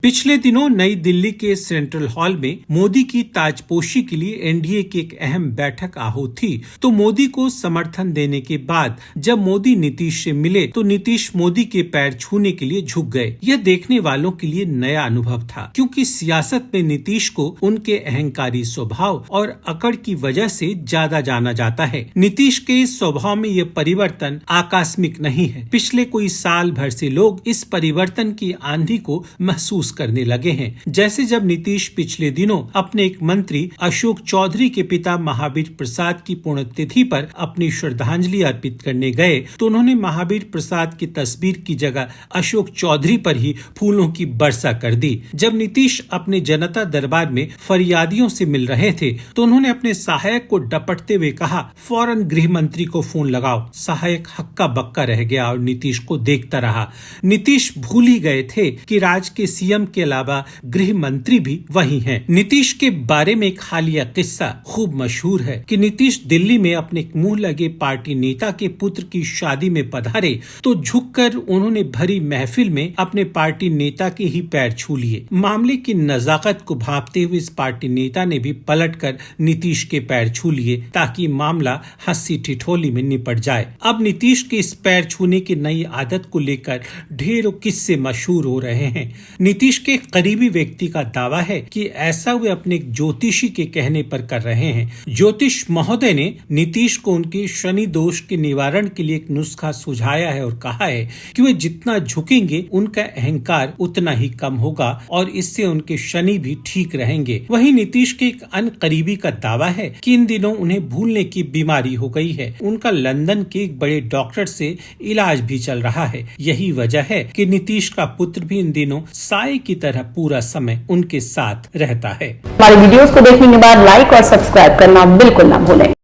पिछले दिनों नई दिल्ली के सेंट्रल हॉल में मोदी की ताजपोशी के लिए एनडीए की एक अहम बैठक आहूत थी। तो मोदी को समर्थन देने के बाद जब मोदी नीतीश से मिले तो नीतीश मोदी के पैर छूने के लिए झुक गए। यह देखने वालों के लिए नया अनुभव था, क्योंकि सियासत में नीतीश को उनके अहंकारी स्वभाव और अकड़ की वजह से ज्यादा जाना जाता है। नीतीश के स्वभाव में यह परिवर्तन आकस्मिक नहीं है। पिछले कोई साल भर से लोग इस परिवर्तन की आंधी को महसूस करने लगे हैं। जैसे जब नीतीश पिछले दिनों अपने एक मंत्री अशोक चौधरी के पिता महावीर प्रसाद की पुण्यतिथि पर अपनी श्रद्धांजलि अर्पित करने गए तो उन्होंने महावीर प्रसाद की तस्वीर की जगह अशोक चौधरी पर ही फूलों की वर्षा कर दी। जब नीतीश अपने जनता दरबार में फरियादियों से मिल रहे थे तो उन्होंने अपने सहायक को डपटते हुए कहा, फौरन गृह मंत्री को फोन लगाओ। सहायक हक्का बक्का रह गया और नीतीश को देखता रहा। नीतीश भूल ही गए थे कि राज्य के सीएम के अलावा गृह मंत्री भी वही हैं। नीतीश के बारे में एक हालिया किस्सा खूब मशहूर है कि नीतीश दिल्ली में अपने मुंह लगे पार्टी नेता के पुत्र की शादी में पधारे तो झुककर उन्होंने भरी महफिल में अपने पार्टी नेता के ही पैर छू लिए। मामले की नजाकत को भांपते हुए इस पार्टी नेता ने भी पलटकर नीतीश के पैर छू लिए ताकि मामला हंसी ठिठोली में निपट जाए। अब नीतीश के इस पैर छूने की नई आदत को लेकर ढेरों किस्से मशहूर हो रहे हैं। नीतीश के करीबी व्यक्ति का दावा है कि ऐसा वे अपने ज्योतिषी के कहने पर कर रहे हैं। ज्योतिष महोदय ने नीतीश को उनके शनि दोष के निवारण के लिए एक नुस्खा सुझाया है और कहा है कि वे जितना झुकेंगे उनका अहंकार उतना ही कम होगा और इससे उनके शनि भी ठीक रहेंगे। वहीं नीतीश के एक अन्य करीबी का दावा है कि इन दिनों उन्हें भूलने की बीमारी हो गई है। उनका लंदन के एक बड़े डॉक्टर से इलाज भी चल रहा है। यही वजह है कि नीतीश का पुत्र भी इन दिनों साए की तरह पूरा समय उनके साथ रहता है। हमारे वीडियोस को देखने के बाद लाइक और सब्सक्राइब करना बिल्कुल ना भूलें।